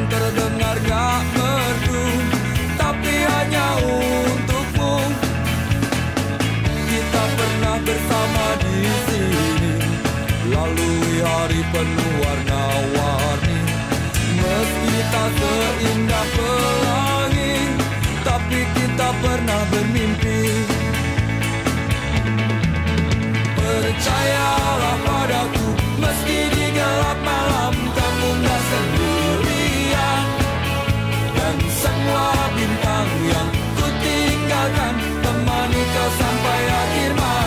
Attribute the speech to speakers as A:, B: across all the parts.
A: terdengar gak merdu, tapi hanya untukmu. Kita pernah bersama di sini, lalui hari penuh warna-warni. Meski tak seindah pelangi, tapi kita pernah bermimpi. Percayalah padaku, meski di gelap malam kamu gak sendirian. Dan semua bintang yang ku tinggalkan temani kau sampai akhir malam.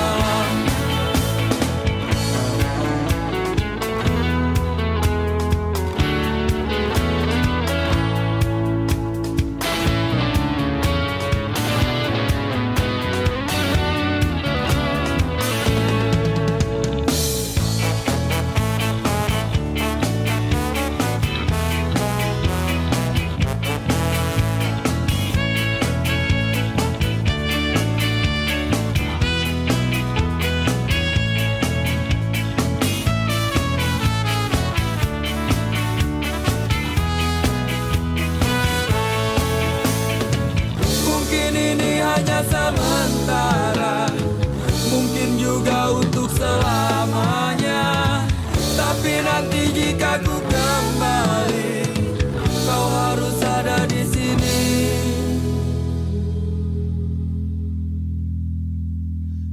A: Hanya sementara, mungkin juga untuk selamanya. Tapi nanti jika ku kembali, kau harus ada di sini.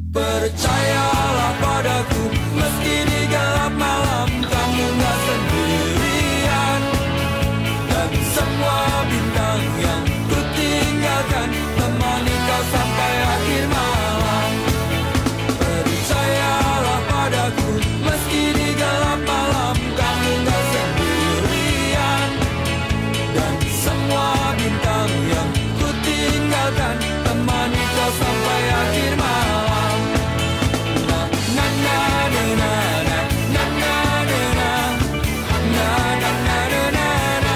A: Percayalah padaku, meski di gelap malam kamu gak sendirian. Dan semua bintang yang ku tinggalkan temani kau sampai akhir malam. Percayalah padaku, meski di gelap malam kamu gak sendirian. Dan semua bintang yang ku tinggalkan temani kau sampai akhir malam. Na na na na na na na na na na na na na na na na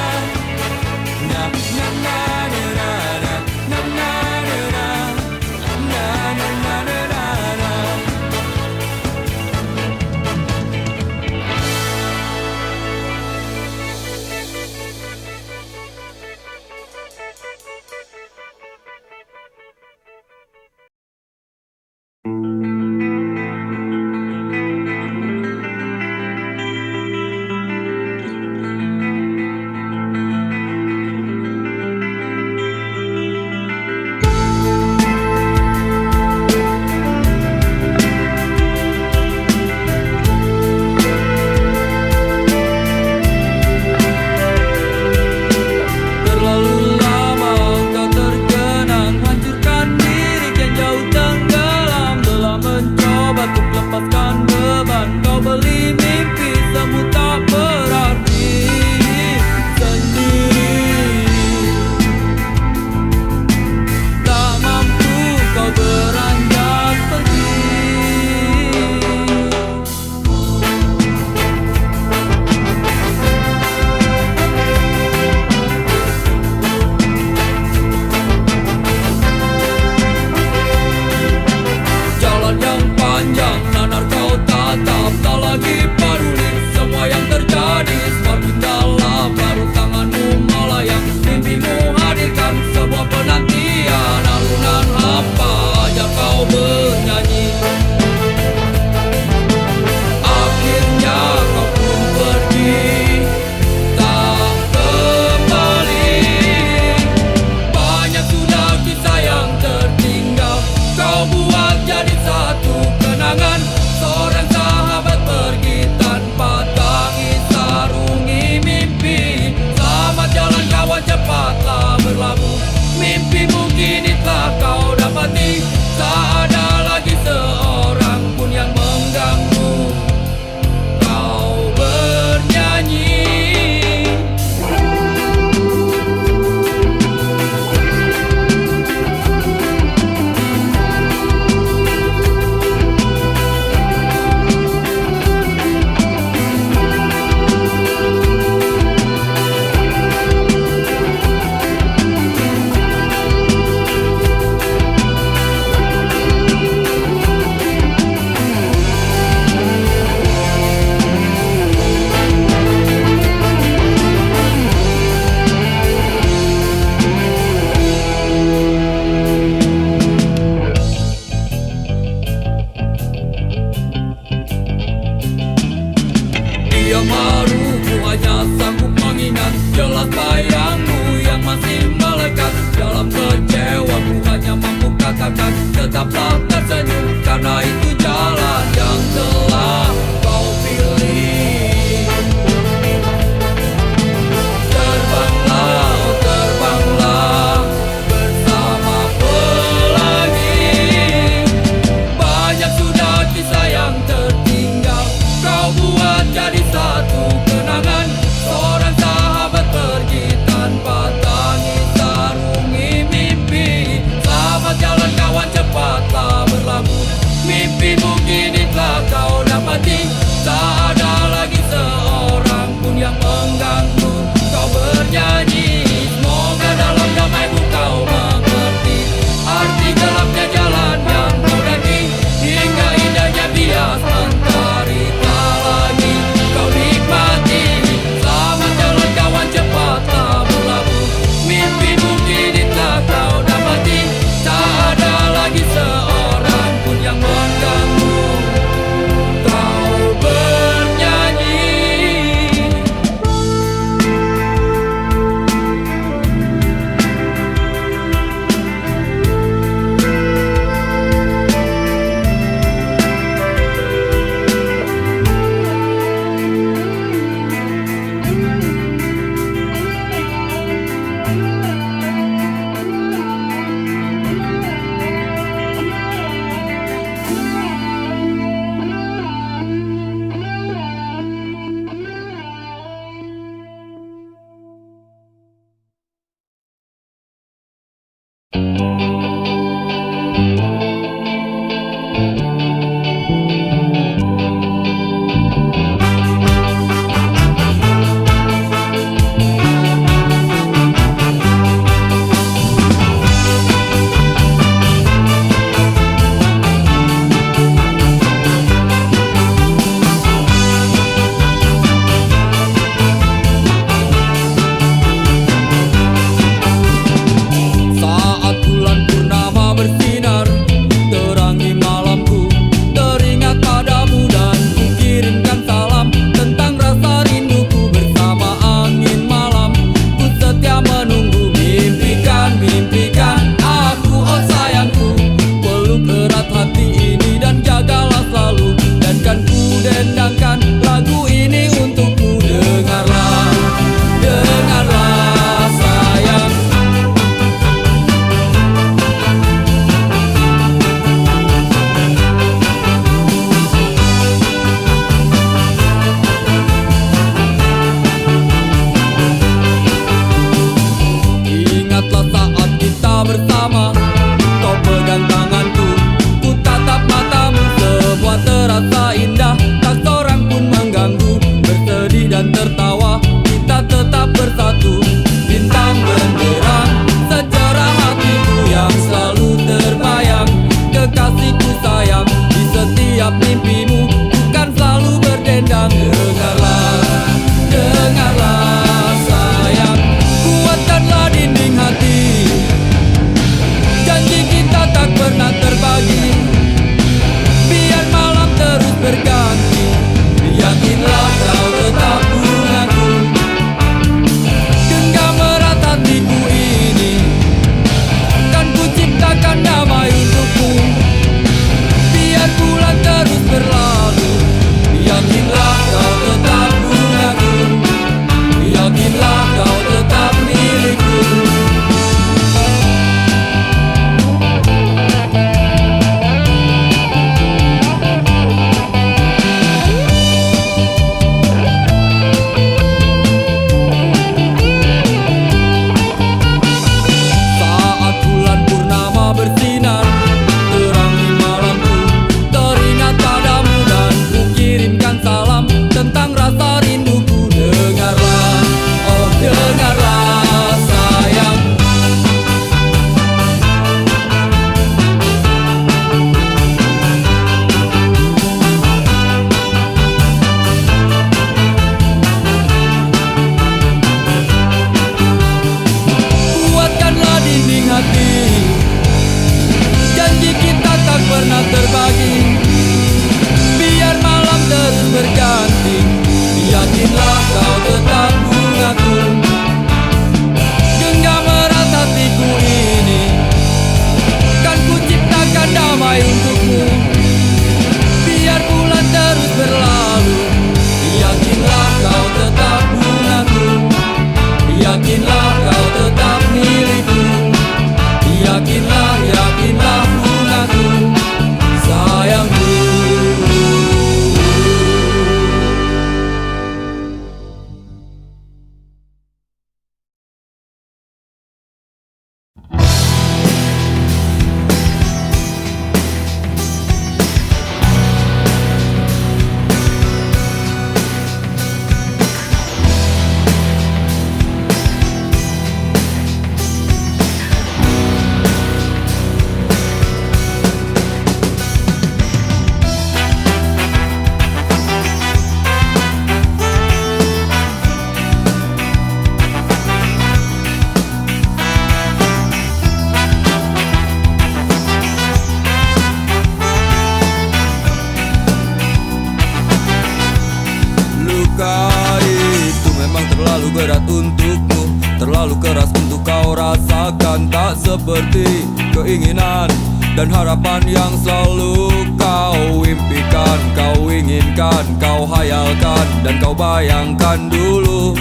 A: terlalu keras untuk kau rasakan. Tak seperti keinginan dan harapan yang selalu kau impikan, kau inginkan, kau hayalkan, dan kau bayangkan dulu.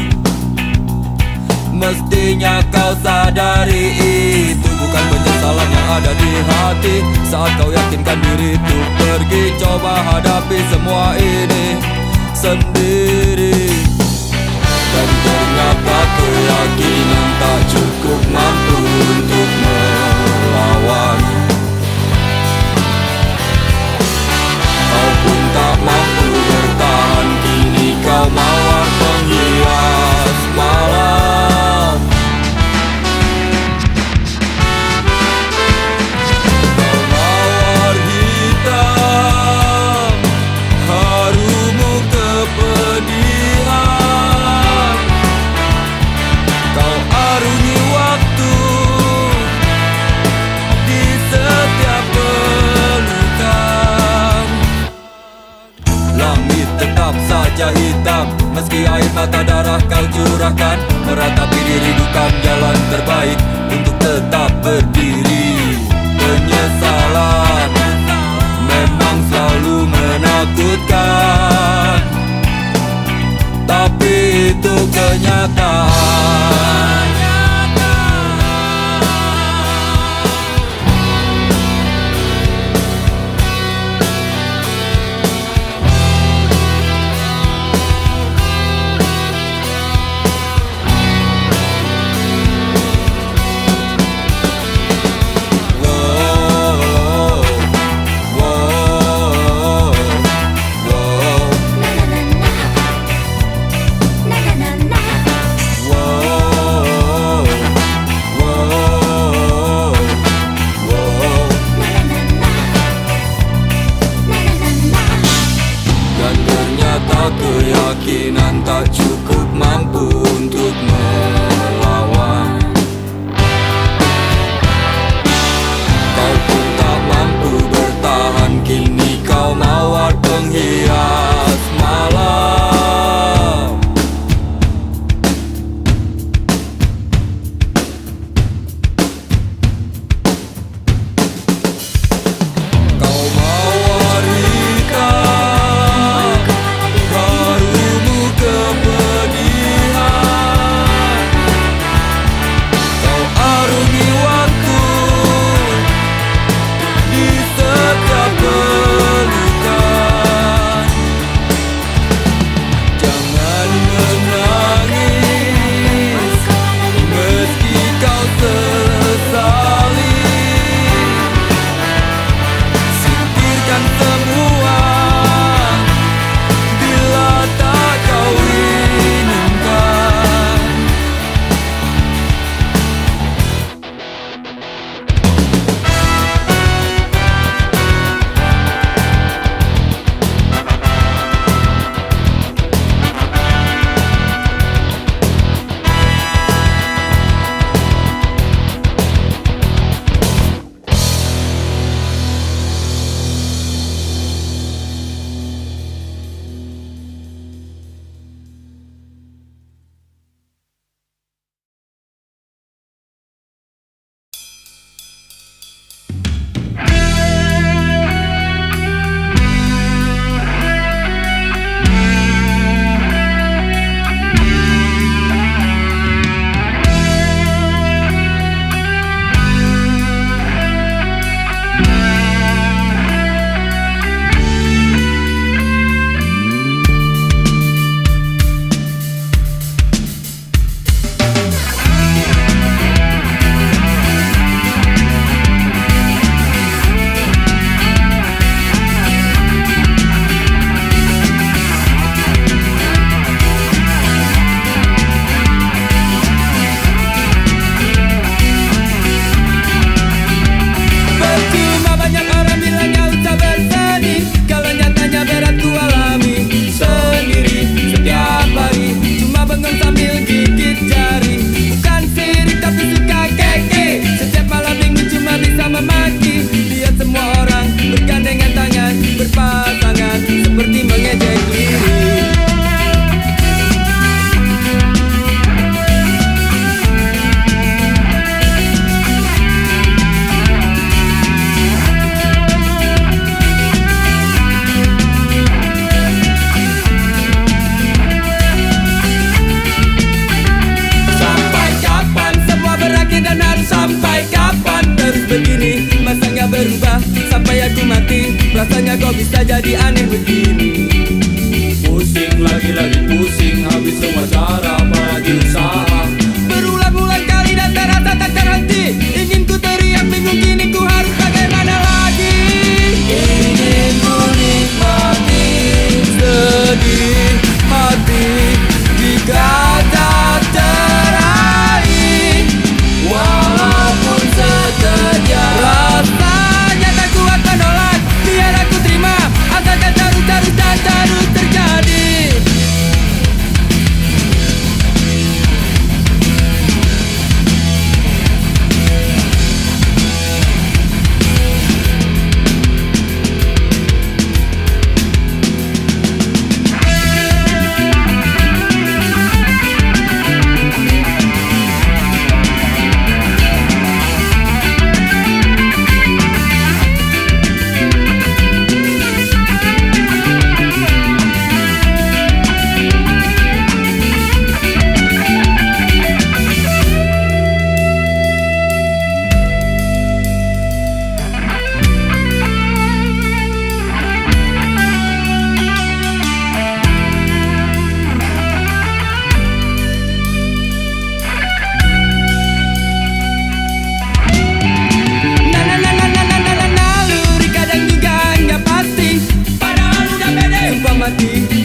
A: Mestinya kau sadari itu bukan penyesalan yang ada di hati. Saat kau yakinkan diri untuk pergi, coba hadapi semua ini sendiri. Dan ternyata keyakinan tak cukup mampu untuk melawan. Kau pun tak mampu bertahan, kini kau mawar penghias malam. Kau mawar hitam, harumu kepedihan. Kau arungi waktu di setiap pelukan. Langit tetap saja hitam, meski air mata darah kau curahkan. Meratapi diri bukan jalan terbaik untuk tetap berdiri. Penyesalan memang selalu menakutkan, tapi itu kenyataan. Whoa. Memangnya kok bisa jadi aneh begini? Pusing lagi pusing, habis semua cara apalagi usaha. Berulang-ulang kali dan terasa tak terhenti. Ingin ku teriak bingung kini ku harus bagaimana lagi. Ingin ku nikmati sedih hati jika tak teraih, walaupun sekejap. Rasanya tak kuat menolak, biar aku terima. Asalkan terus dan terus terjadi.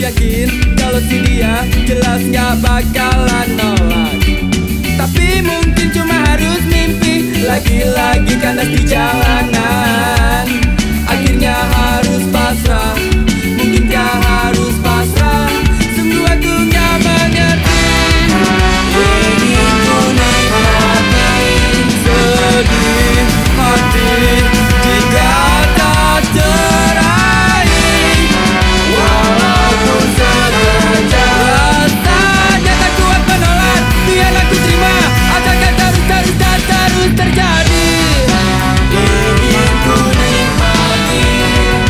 A: Yakin kalau si dia jelas gak bakalan nolak. Tapi mungkin cuma harus mimpi. Lagi-lagi kandas di jalanan. Akhirnya harus pasrah. Mungkin gak harus pasrah. Sungguh aku gak mengerti. Ingin ku nikmati sedih hati jika tak teraih, walaupun sekejap. Rasanya tak kuat menolak, biar aku terima. Asalkan terus terjadi. Ingin ku nikmati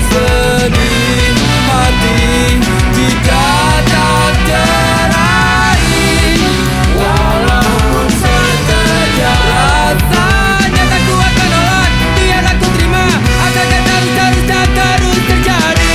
A: sedih hati jika tak teraih, walaupun sekejap. Rasanya tak kuat menolak, biar aku terima. Asalkan terus terjadi.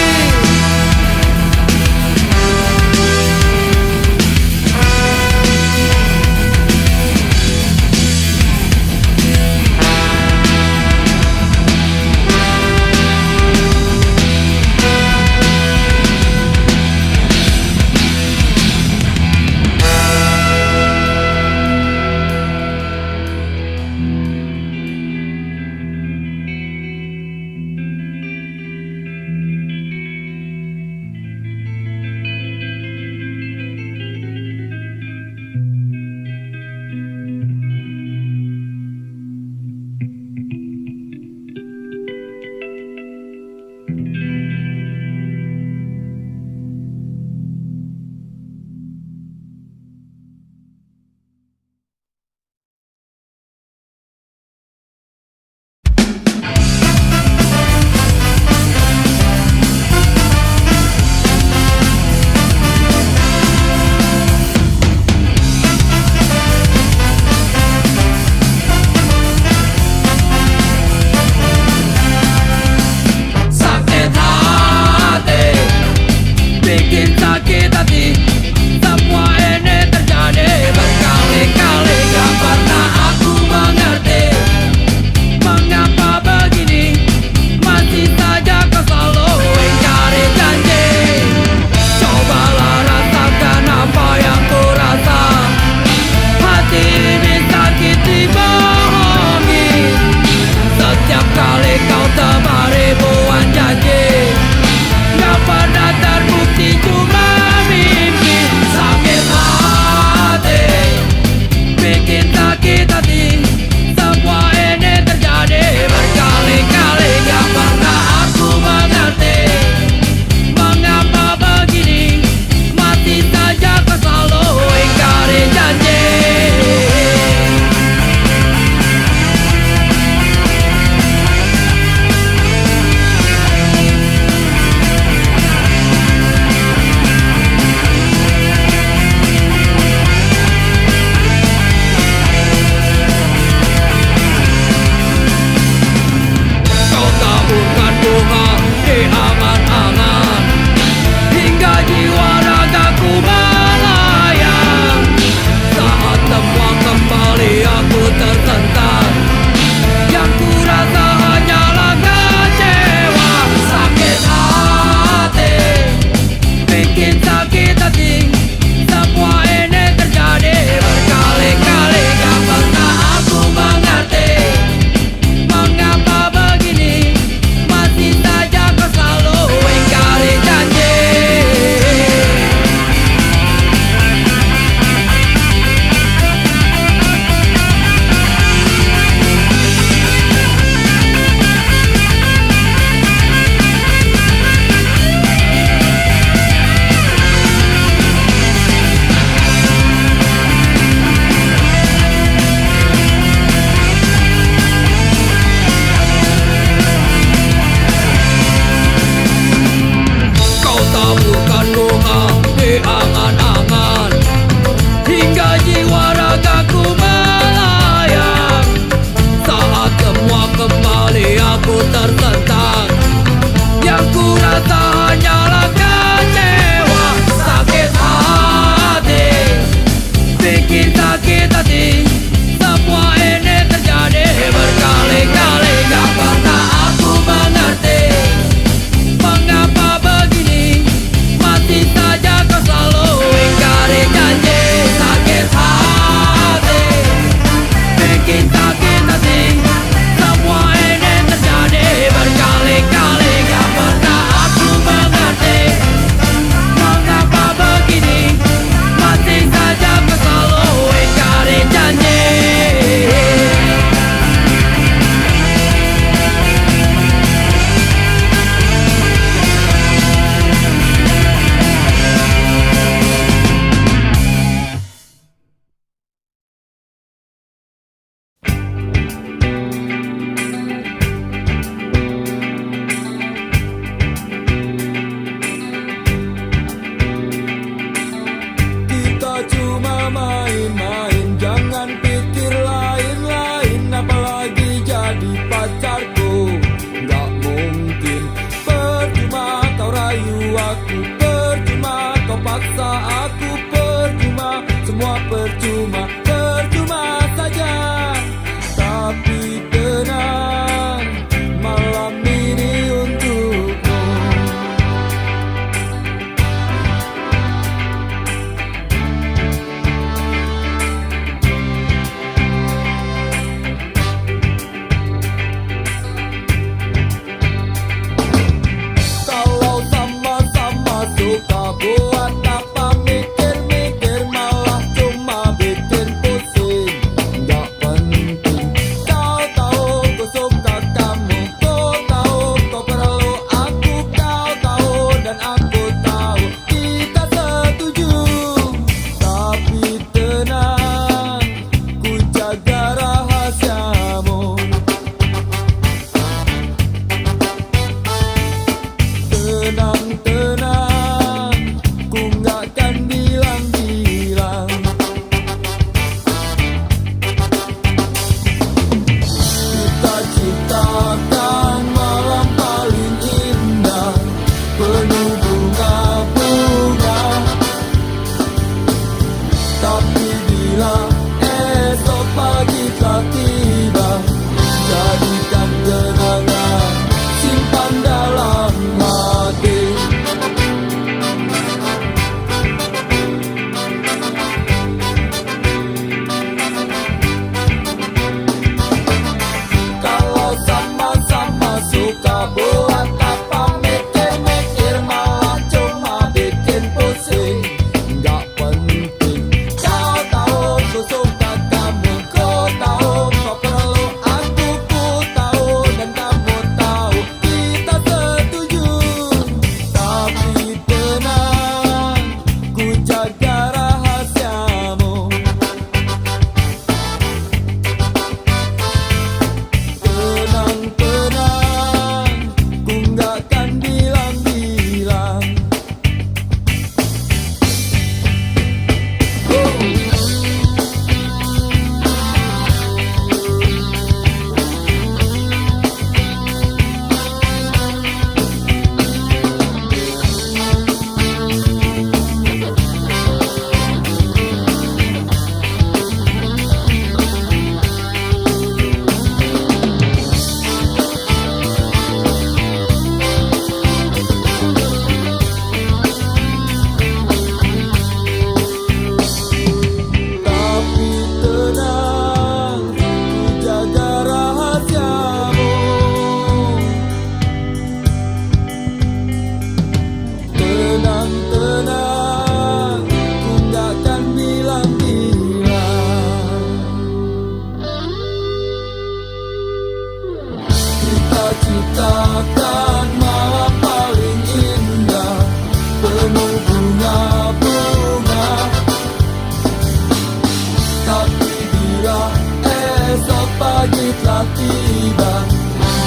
A: pagi telah tiba,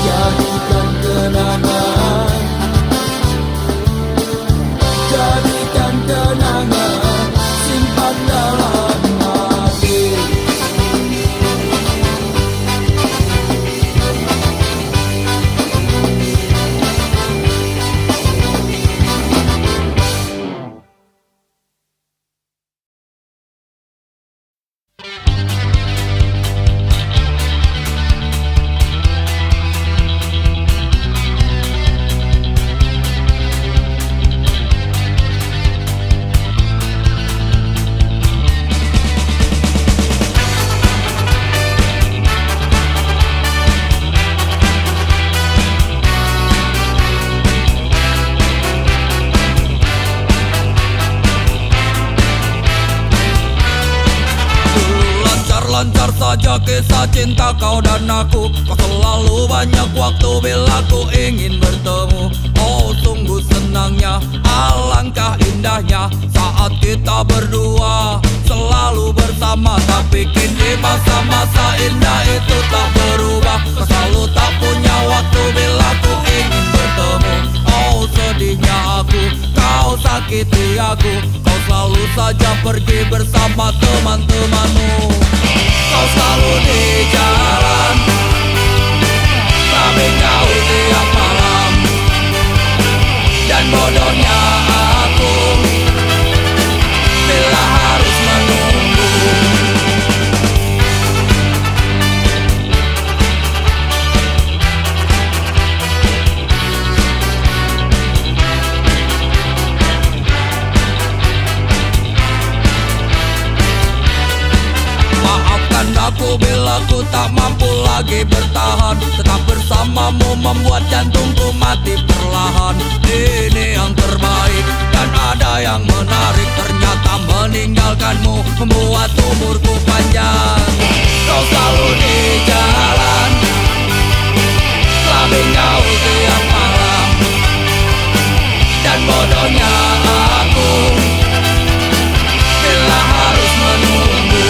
A: jadikan kenangan, jadikan kenangan, simpan dalam hati. Lancar saja kisah cinta kau dan aku. Kau selalu banyak waktu bila ku ingin bertemu. Oh sungguh senangnya, alangkah indahnya saat kita berdua selalu bersama. Tapi kini masa-masa indah itu tak berubah. Kau selalu tak punya waktu bila ku ingin bertemu. Oh sedihnya aku, kau sakiti aku. Kau selalu saja pergi bersama teman-temanmu. Kau selalu di jalan, tapi kau tiap malam. Dan bodohnya aku bila harus menunggu. Aku bila ku tak mampu lagi bertahan, tetap bersamamu membuat jantungku mati perlahan. Ini yang terbaik dan ada yang menarik, ternyata meninggalkanmu membuat umurku panjang. Kau selalu di jalan, selama kau tiap malam. Dan bodohnya aku bila harus menunggu.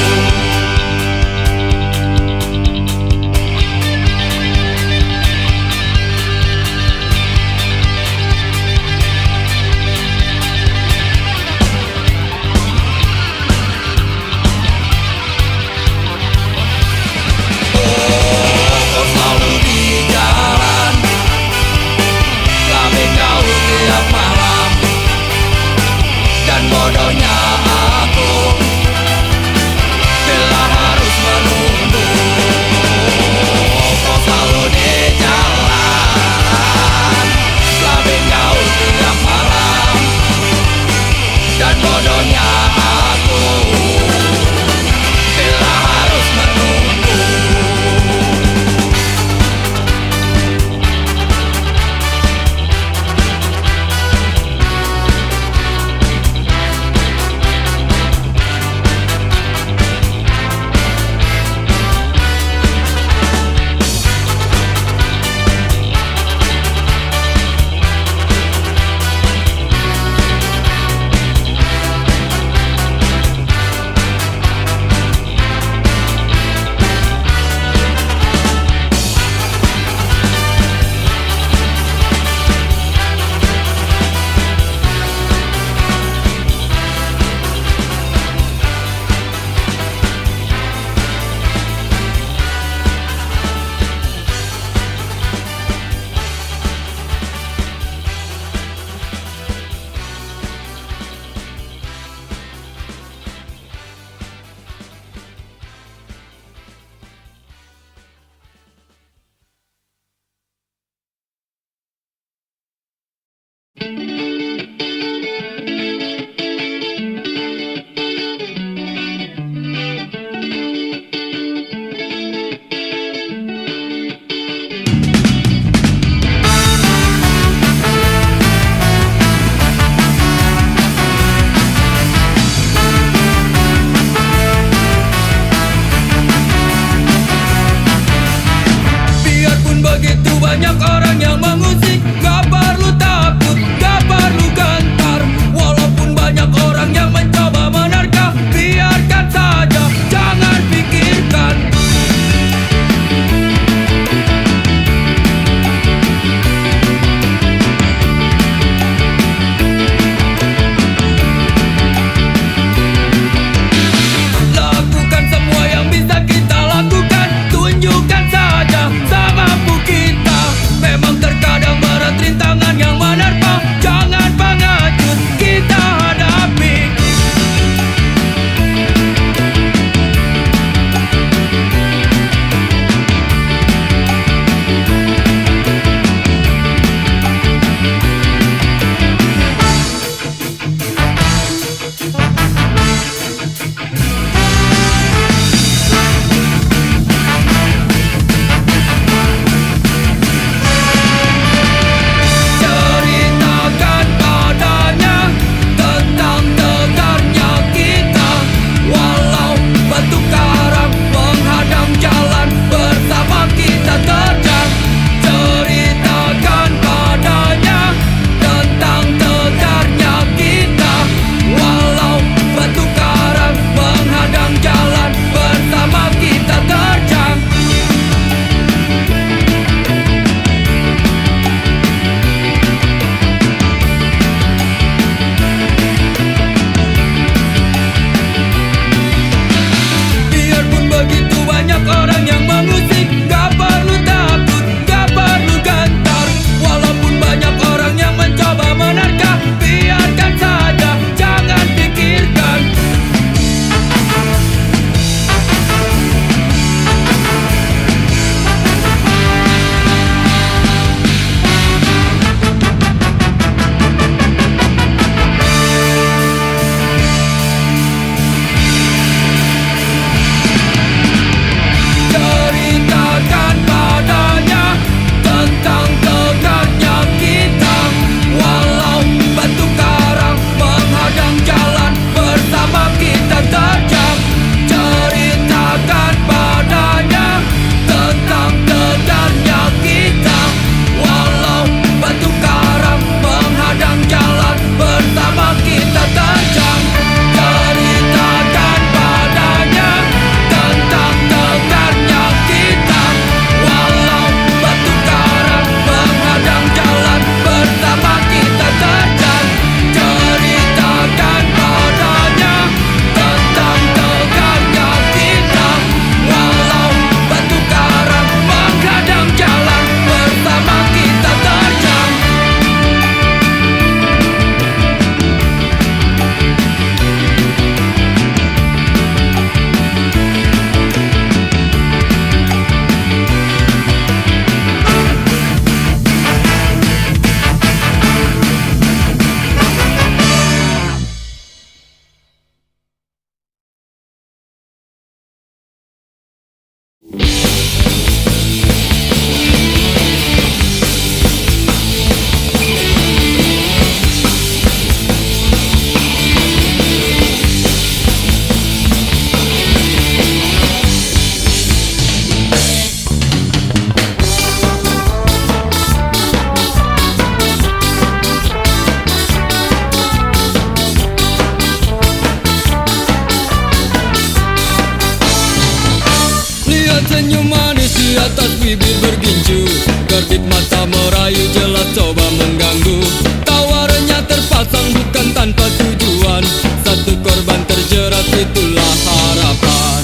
A: Lihat senyum manis di atas bibir berginju, kedip mata merayu jelas coba mengganggu. Tawarannya terpasang bukan tanpa tujuan, satu korban terjerat itulah harapan.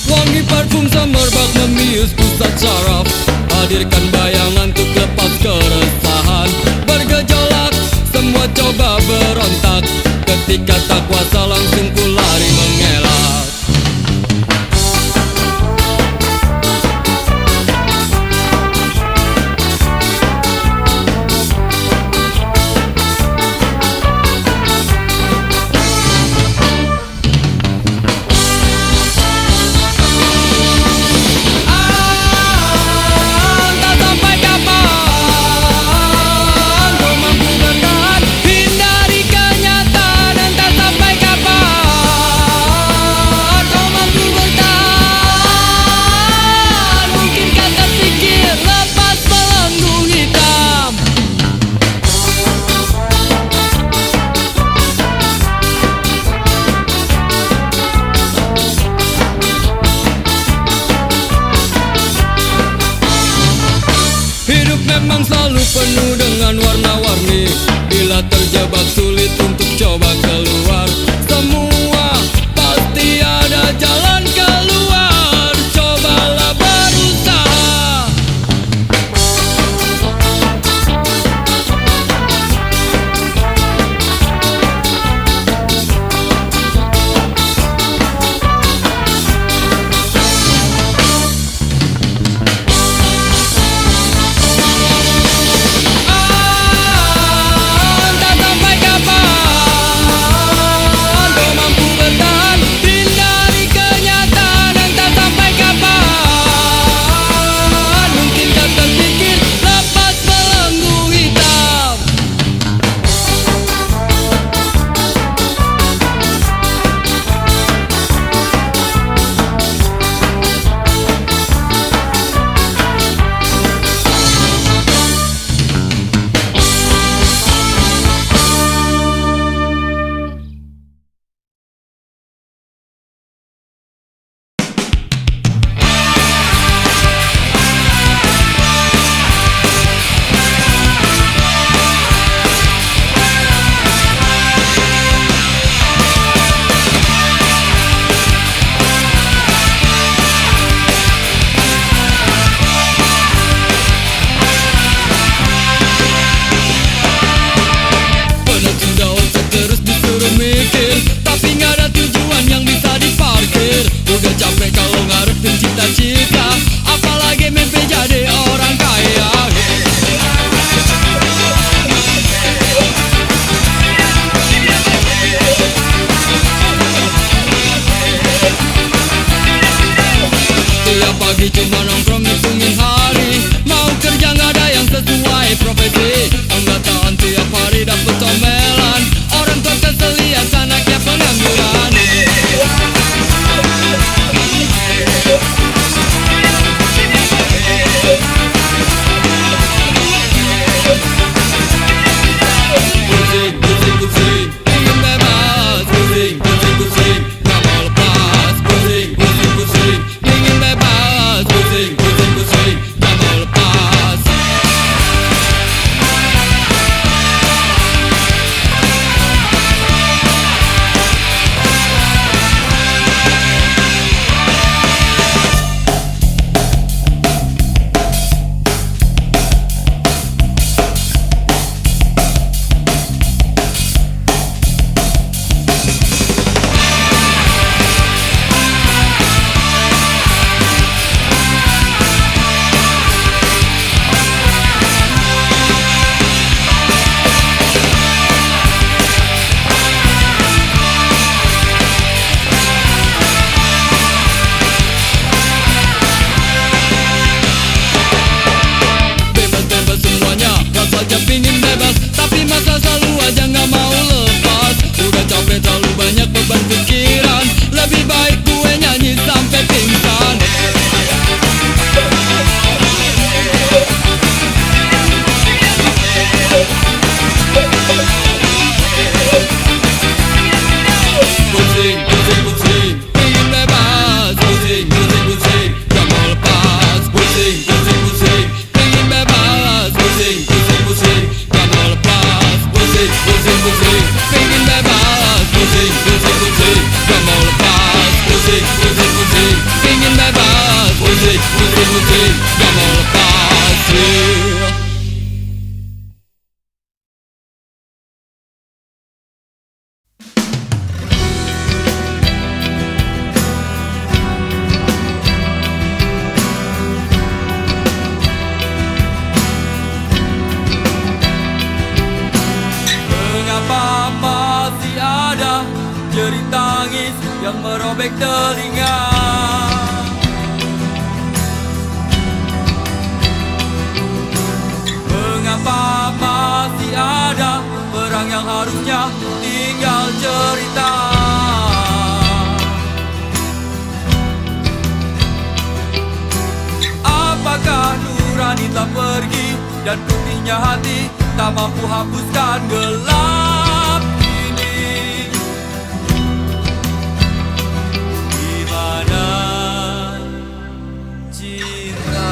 A: Wangi parfum semerbak membius pusat saraf, hadirkan bayangan untuk lepas keresahan. Bergejolak, semua coba berontak, ketika tak kuasa langsung ku lari mengelak. Hidup memang selalu penuh dengan warna-warni, bila terjebak sulit untuk coba keluar. Semua pasti ada jalan keluar, cobalah berusaha. jerit tangis yang merobek telinga. Mengapa masih ada perang yang harusnya tinggal cerita? Apakah nurani telah pergi dan putihnya hati tak mampu hapuskan gelap ini? Di mana cinta?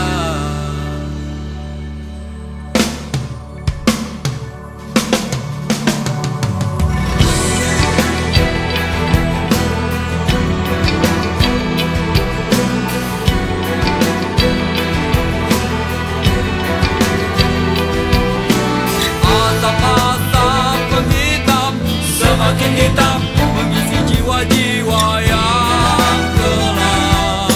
A: Asap-asap penghitam semakin hitam mengisi jiwa-jiwa yang gelap.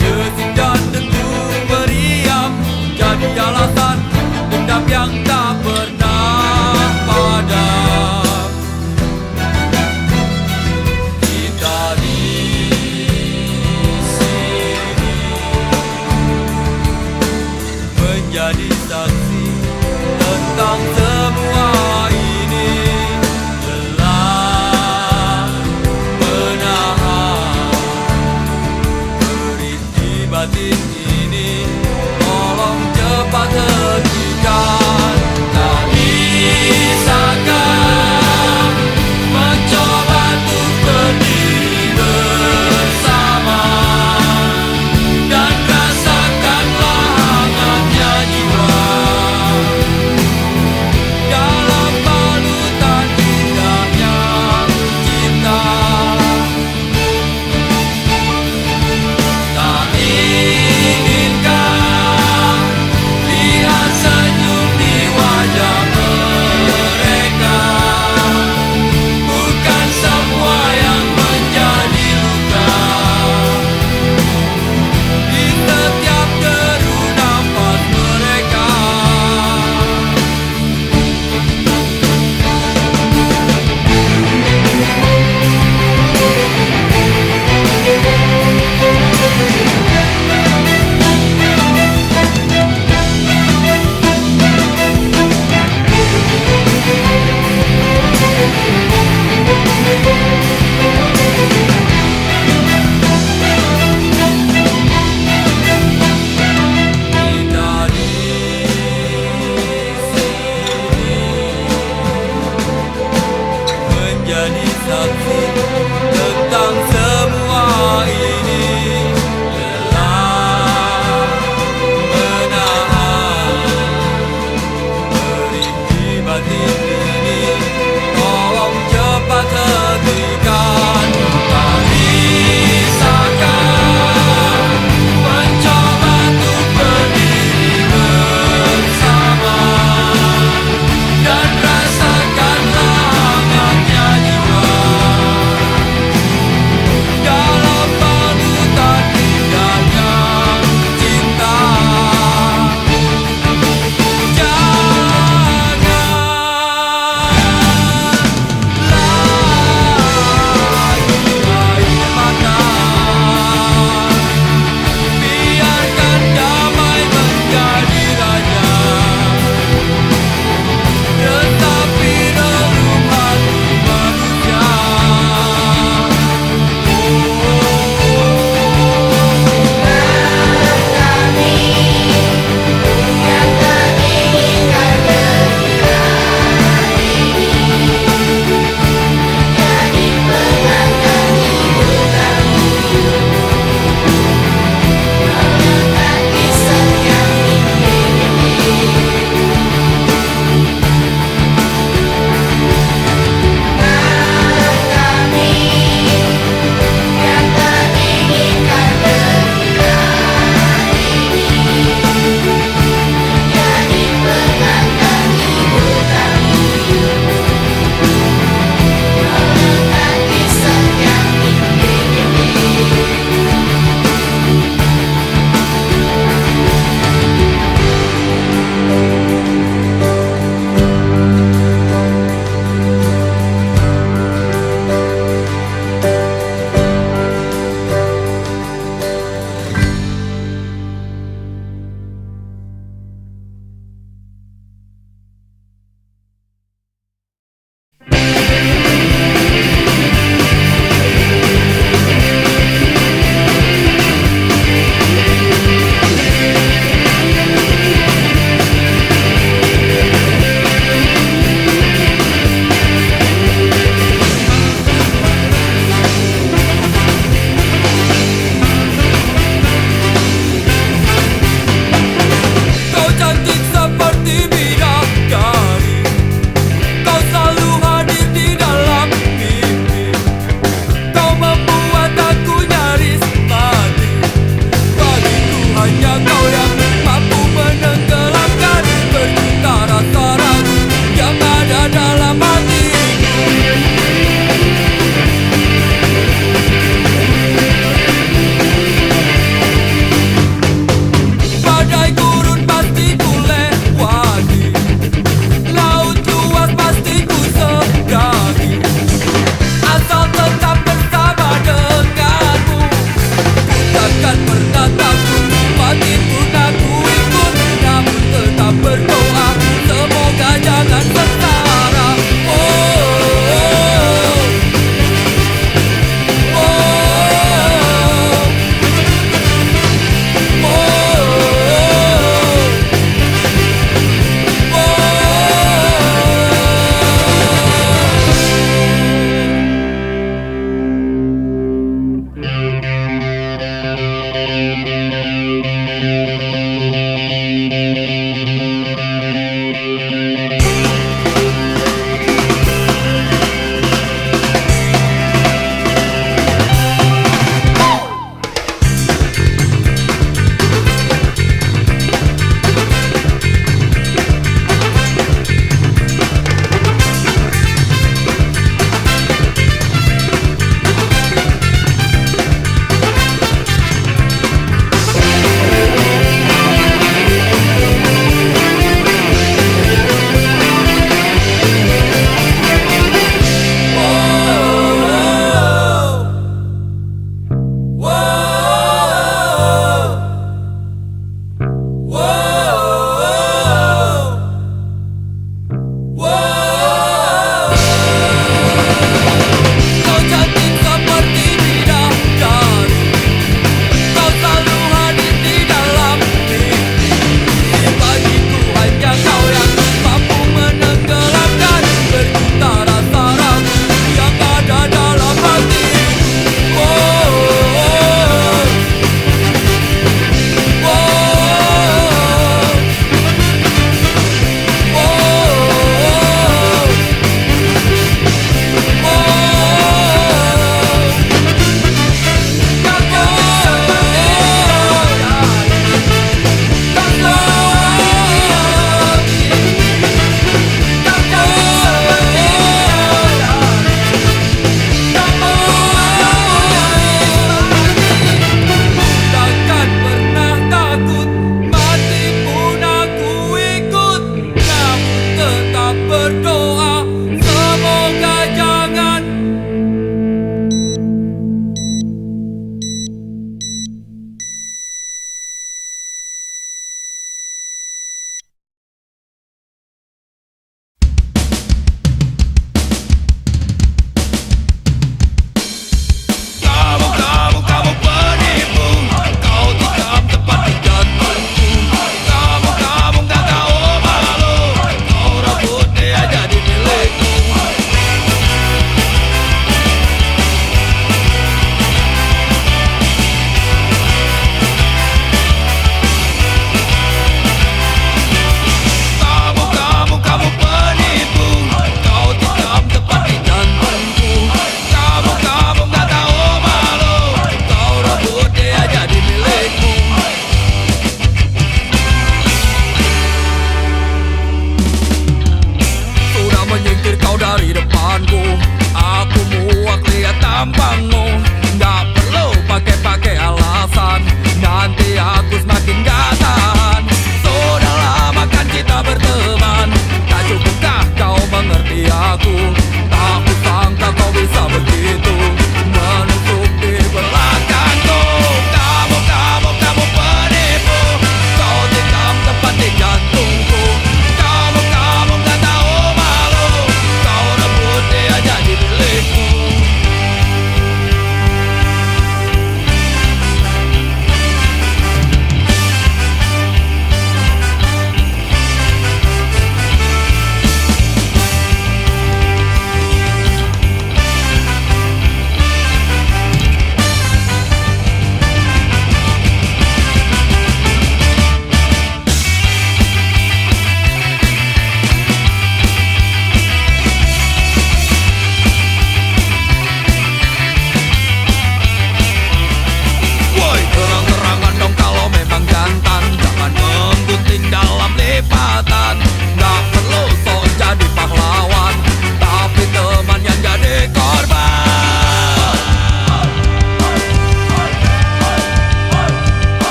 A: Desing dan dengung meriam jadi alasan dendam yang tak pernah padam. Kita di sini menjadi saksi tentang semua ini. Telah menahan merintih batin ini, tolong cepat hentikan. Tak bisakah mencoba untuk berdiri bersama dan rasakanlah hangatnya jiwa dalam balutan indahnya cinta. Tak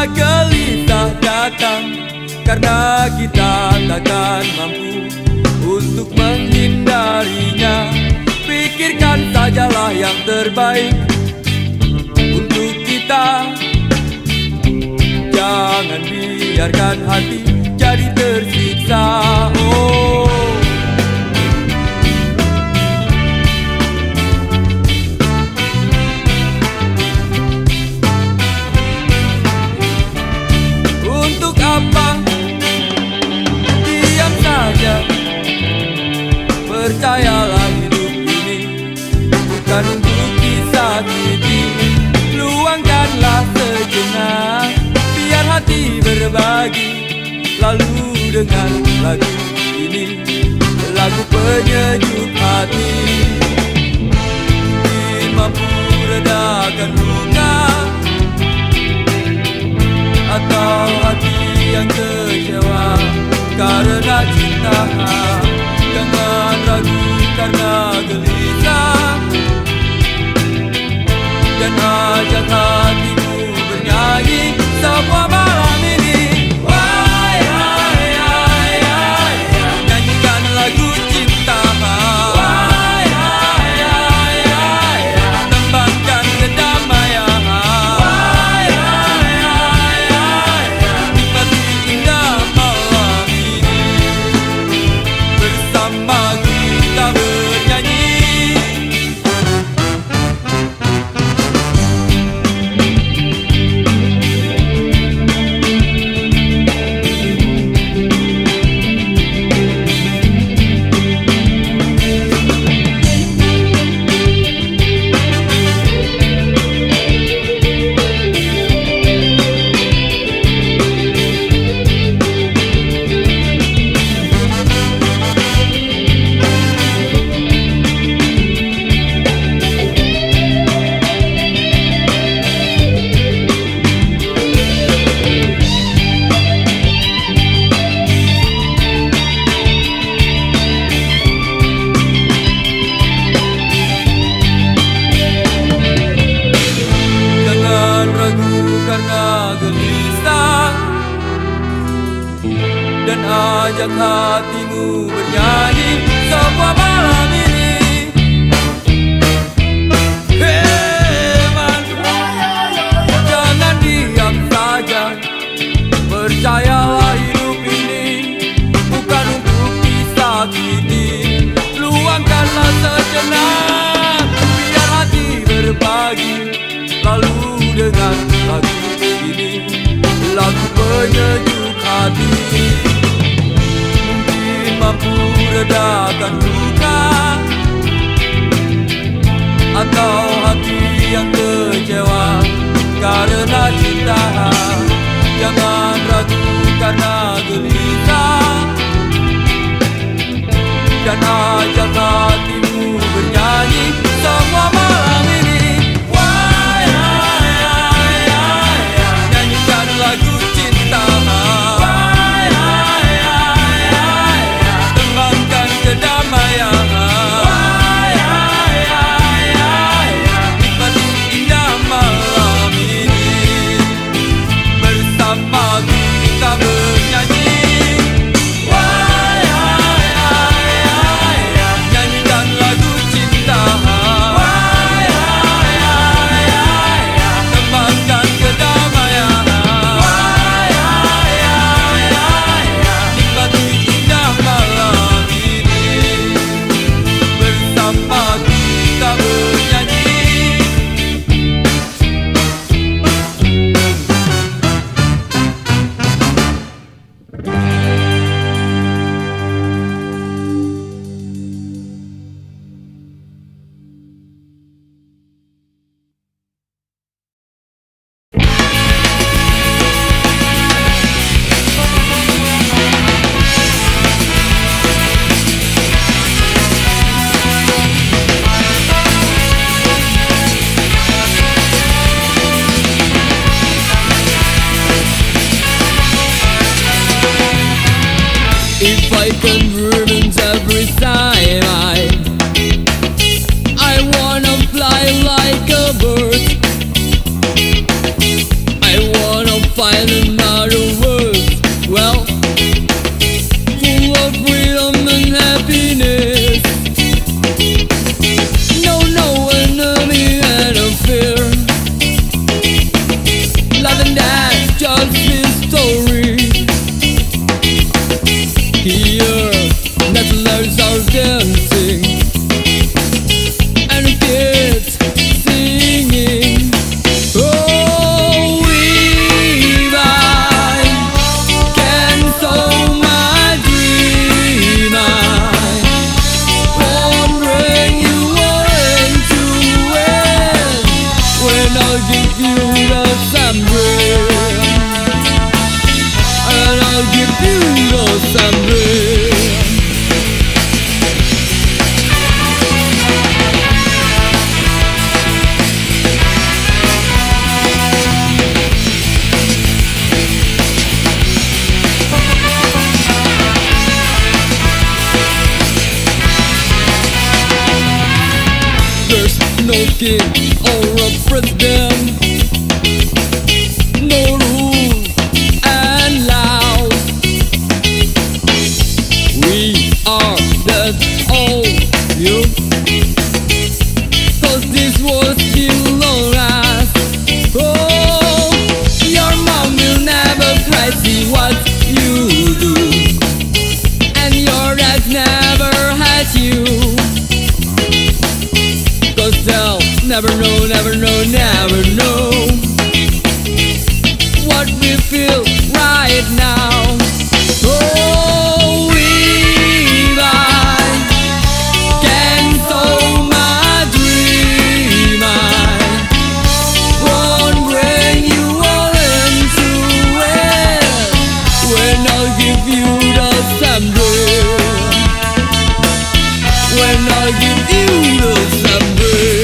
A: gelisah datang, karena kita takkan mampu untuk menghindarinya. Pikirkan sajalah yang terbaik untuk kita. Jangan biarkan hati jadi tersiksa. Oh, untuk apa diam saja? Percayalah hidup ini bukan untuk disakiti. Luangkanlah sejenak, biar hati berbagi. Lalu dengan lagu ini, lagu penyejuk hati, mungkin mampu redakan luka atau hati yang kecewa karena cinta. Jangan ragu karena gelisah, dan ajak hatimu bernyanyi semua malam ini. Wai, hai, hai, hai, nyanyikan lagu cinta. Wai, hai, hai, hai, tembangkan kedamaian. Wai, hai, hai, hai, nikmati indah malam ini. Bersama kita bernyanyi. Karena gelisah, dan ajak hatimu bernyanyi semua malam ini. Heman, jangan diam saja. Percayalah hidup ini bukan untuk disakiti. Luangkanlah sejenak, biar hati berbagi. Lalu dengan lagu ini, lagu penyejuk hati, mungkin mampu redakan luka king or a president. No rules and laws. We are that's all you. 'Cause this world belongs us. Oh, your mom will never cry, see what you do, and your dad never had you. 'Cause they'll never know, never know, never know what we feel right now. Oh, if I can sow my dream, I won't bring you all into it. When I'll give you the someday, when I'll give you the someday.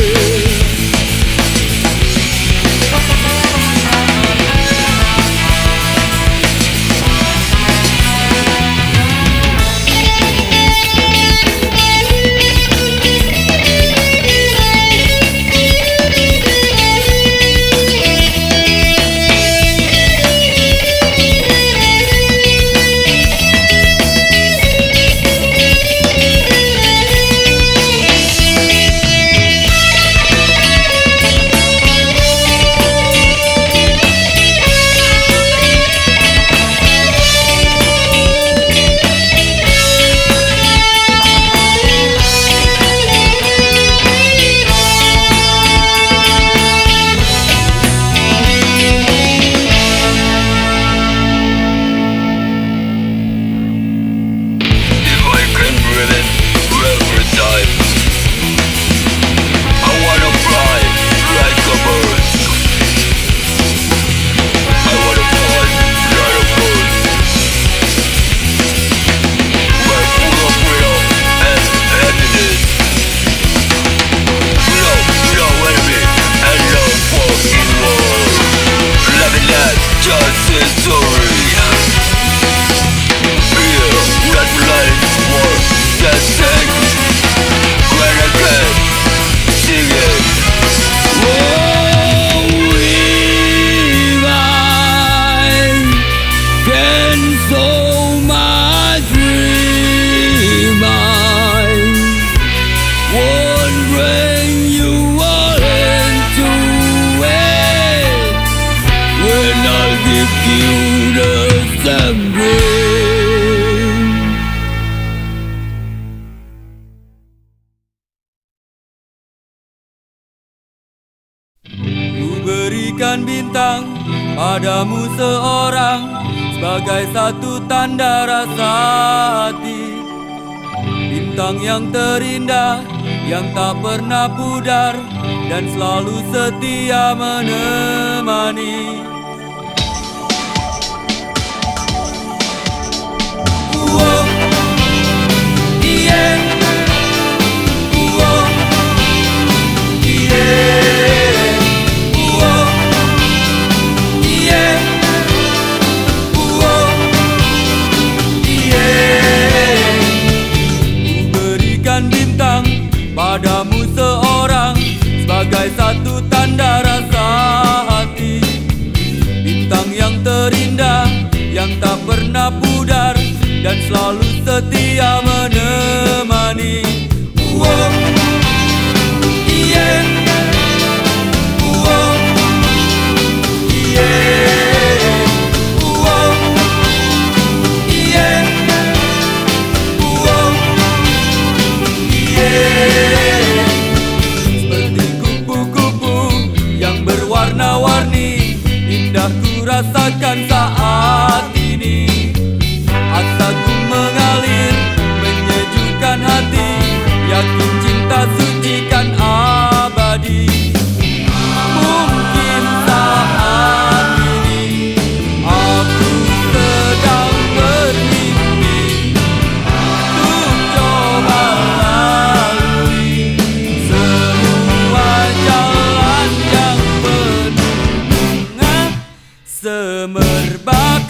A: Berikan bintang padamu seorang sebagai satu tanda rasa hati. Bintang yang terindah, yang tak pernah pudar dan selalu setia menemani. Padamu seorang sebagai satu tanda rasa hati. Bintang yang terindah, yang tak pernah pudar dan selalu setia menemani. Warna-warni indah ku rasakan saat ini. Asaku mengalir menyejukkan hati, yakin cinta suci kan abadi. Mungkin saat ini aku sedang bermimpi untuk coba lalui semua jalan yang semerbak.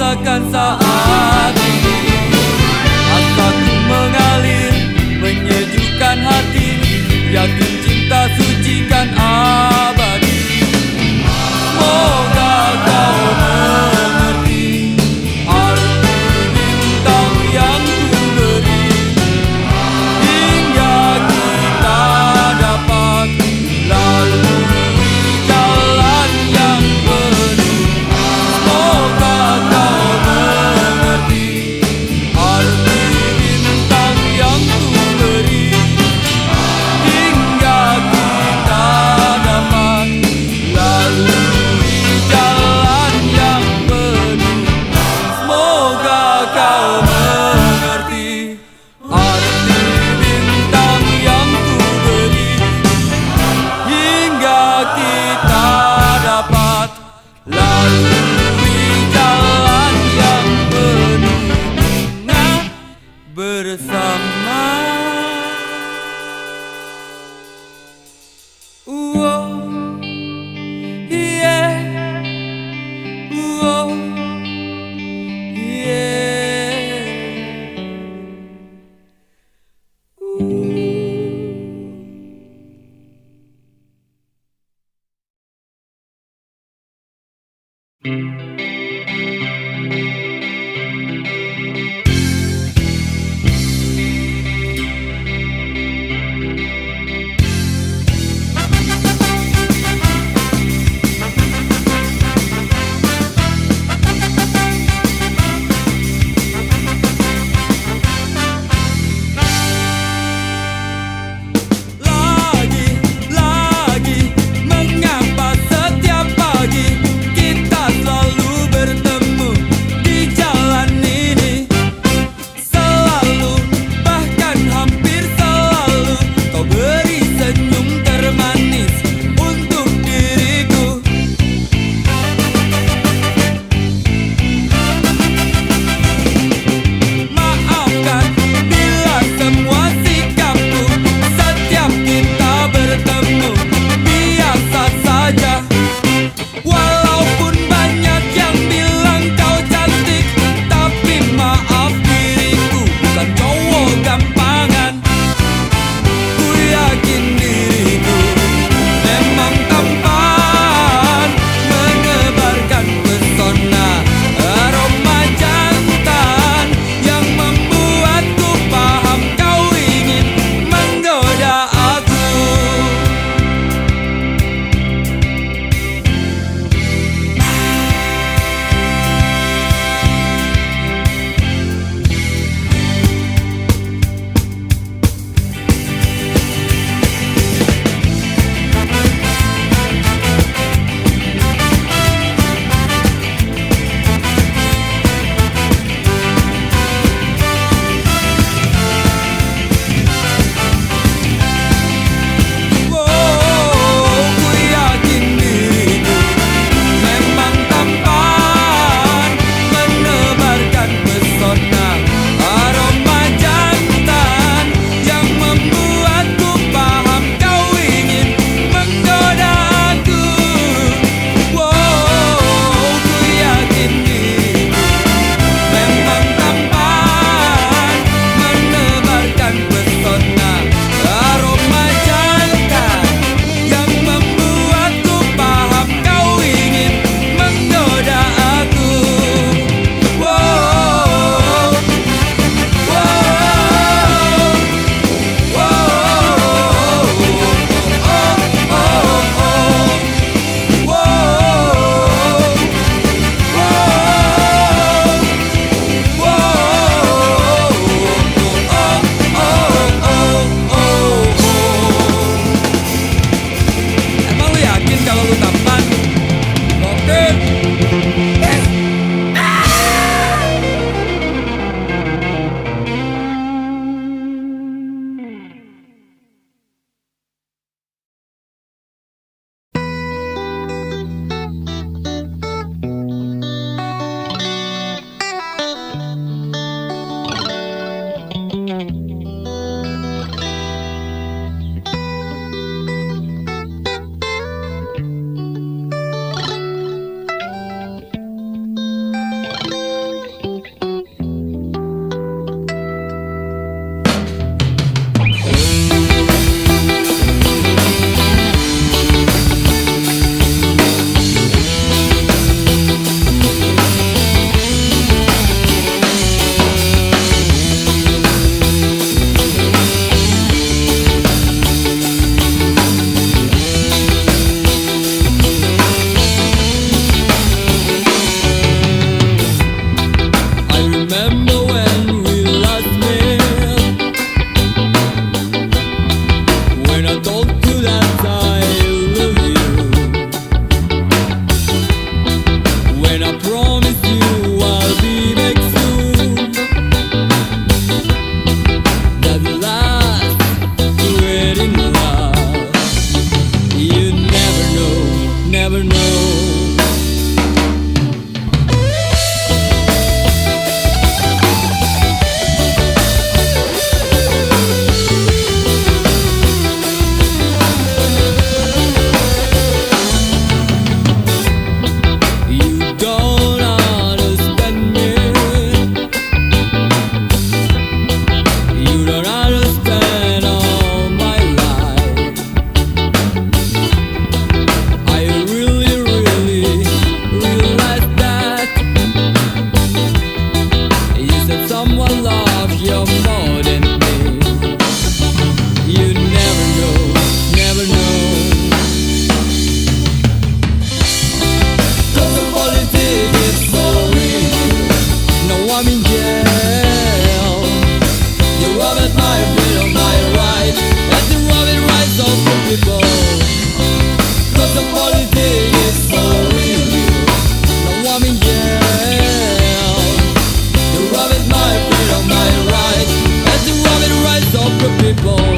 A: rasakan saat ini. Asaku mengalir, menyejukkan hati, yakin cinta suci kan abadi. Semoga kau mengerti arti bintang yang ku beri, hingga kita dapat lalui jalan yang penuh. Semoga kau mengerti the people.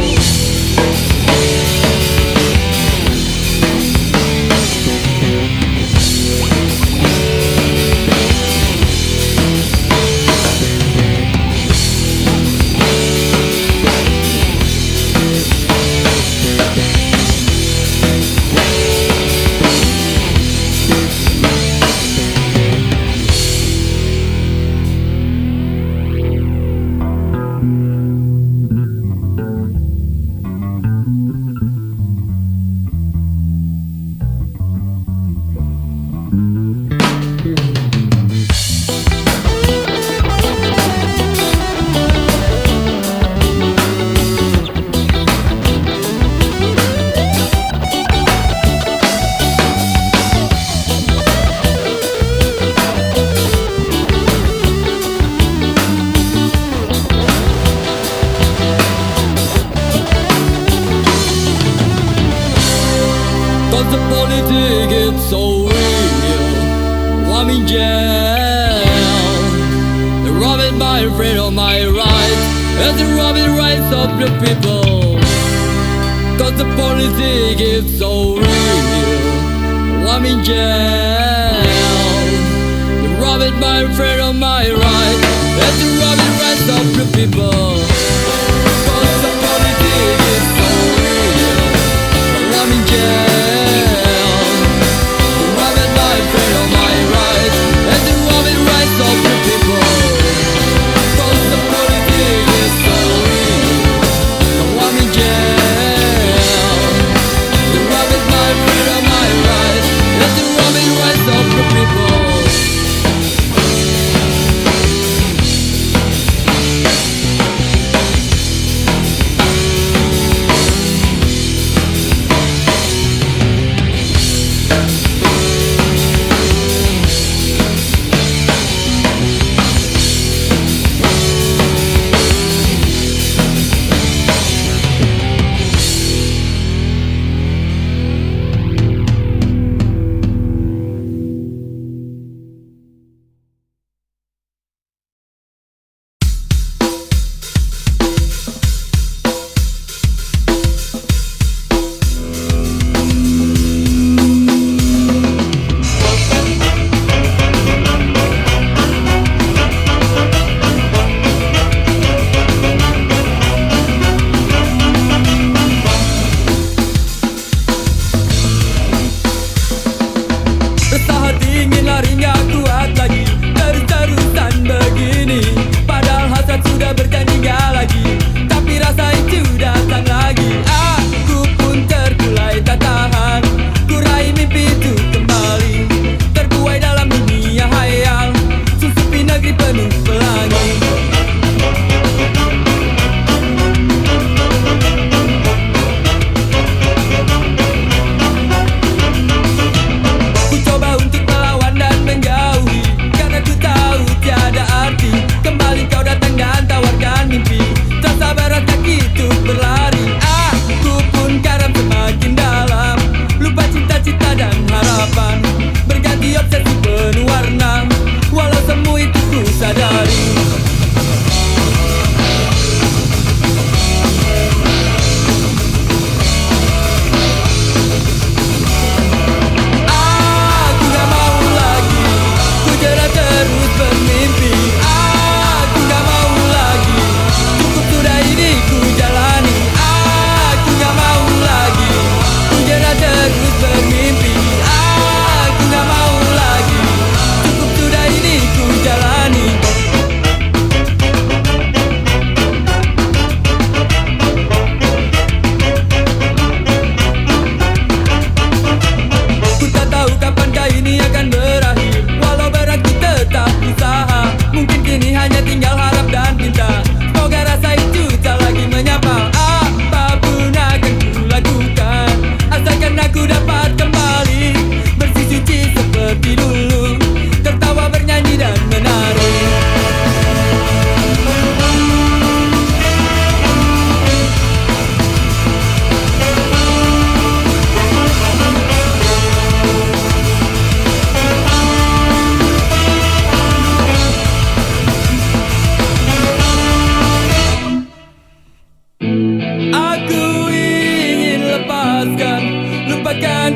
A: Cause the politics is so real. I'm in jail. They're robbing my freedom, my rights, and they're robbing rights of the people. Cause the politics is so real. I'm in jail. They're robbing my freedom, my rights, and they're robbing rights of the people. Cause the politics is so real. I'm in jail.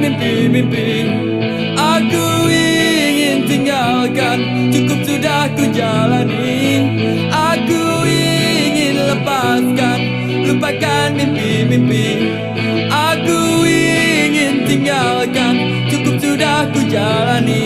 A: mimpi-mimpi. Aku ingin tinggalkan, cukup sudah ku jalani. Aku ingin lepaskan, lupakan mimpi-mimpi. Aku ingin tinggalkan, cukup sudah ku jalani.